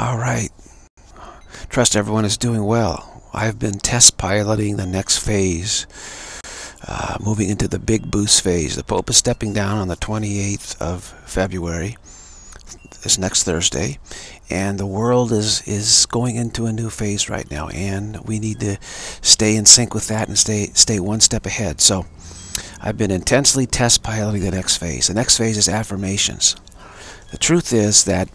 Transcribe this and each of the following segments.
All right. Trust everyone is doing well. I've been test piloting the next phase, moving into the big boost phase. The Pope is stepping down on the 28th of February, this next Thursday, and the world is going into a new phase right now, and we need to stay in sync with that and stay one step ahead. So I've been intensely test piloting the next phase. The next phase is affirmations. The truth is that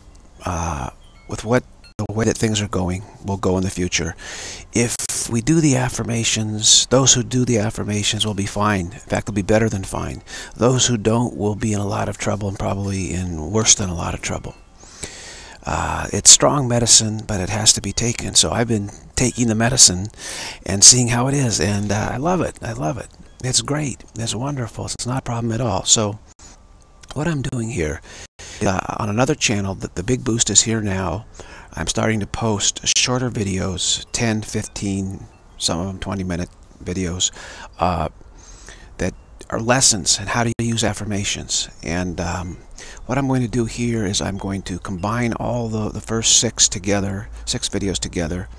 with the way that things are going, will go in the future. If we do the affirmations, those who do the affirmations will be fine. In fact, they'll be better than fine. Those who don't will be in a lot of trouble, and probably in worse than a lot of trouble. It's strong medicine, but it has to be taken. So I've been taking the medicine and seeing how it is, and I love it. I love it. It's great. It's wonderful. It's not a problem at all. So what I'm doing here, on another channel, the Big Boost is here now. I'm starting to post shorter videos, 10, 15, some of them 20-minute videos, that are lessons on how to use affirmations. And what I'm going to do here is I'm going to combine all the first six videos together,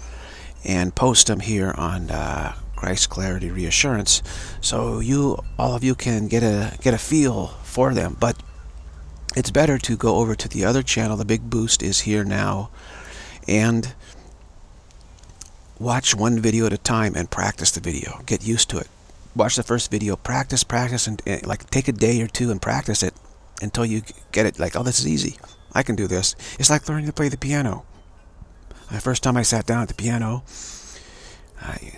and post them here on Christ Clarity Reassurance, so all of you can get a feel for them. But it's better to go over to the other channel. The Big Boost is here now, and watch one video at a time and practice the video. Get used to it. Watch the first video, practice, and like take a day or two and practice it until you get it. Like, oh, this is easy. I can do this. It's like learning to play the piano. The first time I sat down at the piano, I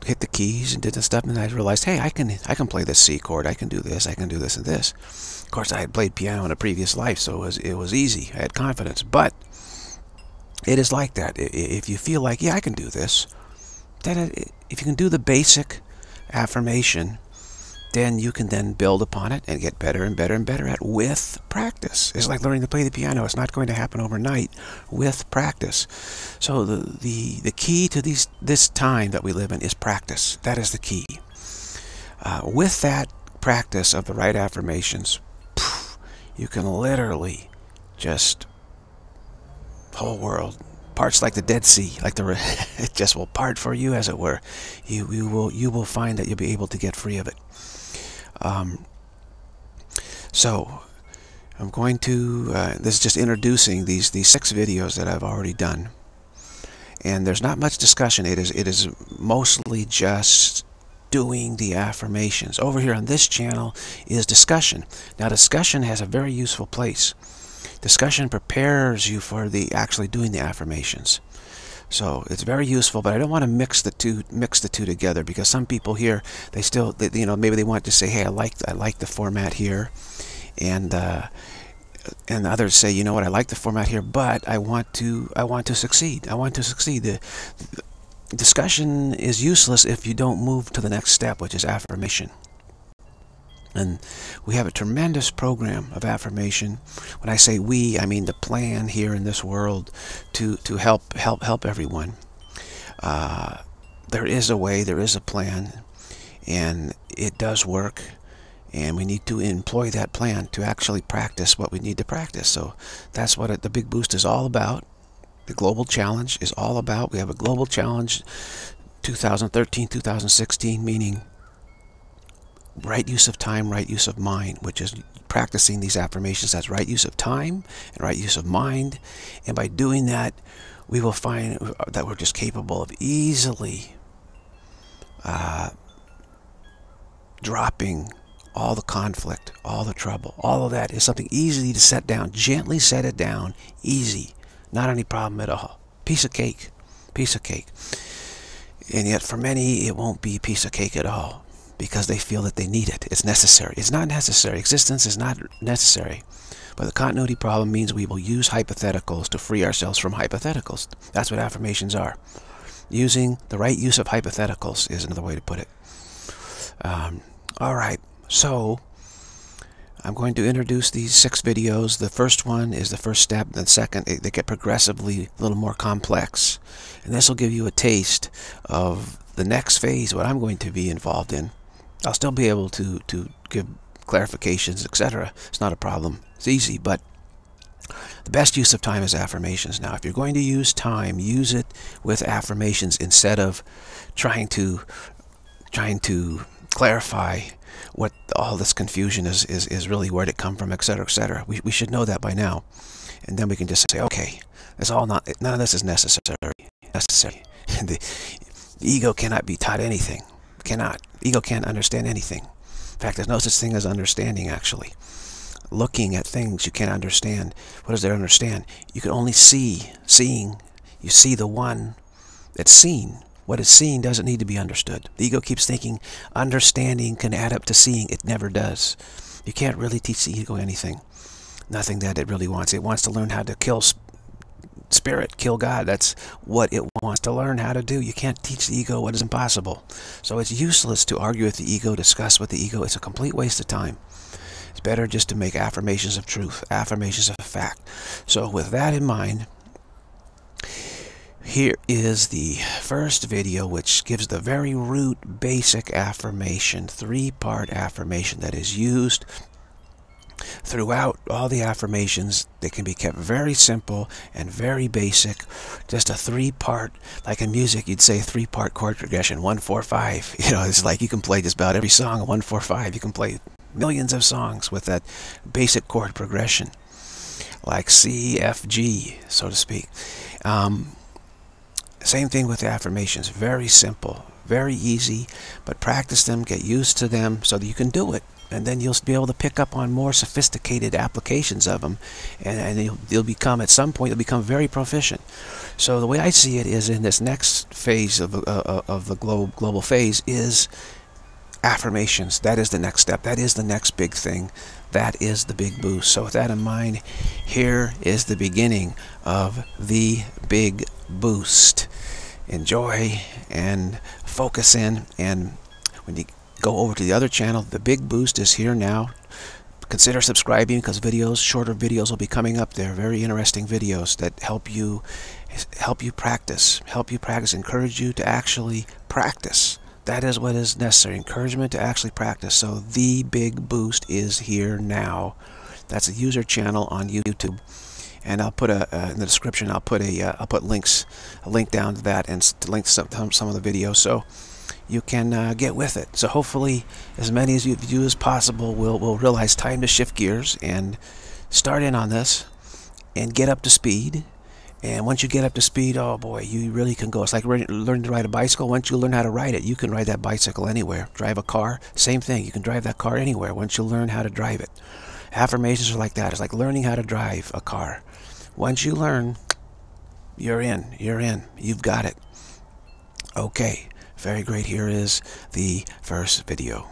hit the keys and did the stuff, and I realized, hey, I can play this C chord. I can do this. I can do this and this. Of course, I had played piano in a previous life, so it was easy. I had confidence. But it is like that. If you feel like, yeah, I can do this, then if you can do the basic affirmation, then you can then build upon it and get better and better and better at with practice. It's like learning to play the piano. It's not going to happen overnight. With practice. So the key to this time that we live in is practice. That is the key. With that practice of the right affirmations, you can literally just, whole world parts like the Dead Sea, like it just will part for you, as it were. You will find that you'll be able to get free of it. So I'm going to this is just introducing these 6 videos that I've already done, and there's not much discussion. It is mostly just doing the affirmations. Over here on this channel is discussion. Now, discussion has a very useful place. Discussion prepares you for actually doing the affirmations. So it's very useful, but I don't want to mix the two together, because some people here, maybe they want to say, hey, I like the format here, and others say, you know what, I like the format here, but I want to succeed. I want to succeed. The discussion is useless if you don't move to the next step, which is affirmation. And we have a tremendous program of affirmation. When I say we, I mean the plan here in this world to help everyone. There is a way, there is a plan, and it does work. And we need to employ that plan to actually practice what we need to practice. So that's what the Big Boost is all about. The Global Challenge is all about. We have a Global Challenge 2013, 2016, meaning right use of time, right use of mind, which is practicing these affirmations as right use of time and right use of mind. And by doing that, we will find that we're just capable of easily dropping all the conflict, all the trouble. All of that is something easy to set down. Gently set it down. Easy. Not any problem at all. Piece of cake. Piece of cake. And yet for many, it won't be a piece of cake at all, because they feel that they need it. It's necessary. It's not necessary. Existence is not necessary. But the continuity problem means we will use hypotheticals to free ourselves from hypotheticals. That's what affirmations are. Using the right use of hypotheticals is another way to put it. All right. So I'm going to introduce these 6 videos. The first one is the first step. The second, they get progressively a little more complex. And this will give you a taste of the next phase, what I'm going to be involved in. I'll still be able to give clarifications, etc. It's not a problem. It's easy, but The best use of time is affirmations. Now, if you're going to use time, use it with affirmations instead of trying to clarify what all this confusion is really, where it come from, etc., etc. We should know that by now, and then we can just say, okay, it's all not, none of this is necessary. The ego cannot be taught anything. Cannot. Ego can't understand anything. In fact, there's no such thing as understanding, actually. Looking at things you can't understand. What does there understand? You can only see. Seeing, you see the one that's seen. What is seen doesn't need to be understood. The ego keeps thinking understanding can add up to seeing. It never does. You can't really teach the ego anything. Nothing that it really wants. It wants to learn how to kill spirit, kill God. That's what it wants to learn how to do. You can't teach the ego what is impossible. So it's useless to argue with the ego, discuss with the ego. It's a complete waste of time. It's better just to make affirmations of truth, affirmations of fact. So with that in mind, here is the first video, which gives the very root basic affirmation, three-part affirmation that is used throughout all the affirmations. They can be kept very simple and very basic. Just a three-part, like in music, you'd say three-part chord progression, 1, 4, 5. You know, it's like you can play just about every song 1, 4, 5. You can play millions of songs with that basic chord progression, like C, F, G, so to speak. Same thing with the affirmations. Very simple, very easy, but practice them, get used to them so that you can do it. And then you'll be able to pick up on more sophisticated applications of them, and you'll become, at some point, you'll become very proficient. So the way I see it is, in this next phase of the global phase is affirmations. That is the next step. That is the next big thing. That is the big boost. So with that in mind, here is the beginning of the big boost. Enjoy and focus in, and when you go over to the other channel, the big boost is here now. Consider subscribing, because shorter videos will be coming up there. Very interesting videos that help you practice, encourage you to actually practice. That is what is necessary, encouragement to actually practice. So the big boost is here now. That's a user channel on YouTube, and I'll put in the description. I'll put a link down to that, and to link to some of the videos, so you can get with it. So hopefully, as many of you as possible will realize time to shift gears and start in on this and get up to speed. And once you get up to speed, oh boy, you really can go. It's like learning to ride a bicycle. Once you learn how to ride it, you can ride that bicycle anywhere. Drive a car, same thing. You can drive that car anywhere once you learn how to drive it. Affirmations are like that. It's like learning how to drive a car. Once you learn, you're in. You've got it. Okay, very great. Here is the first video.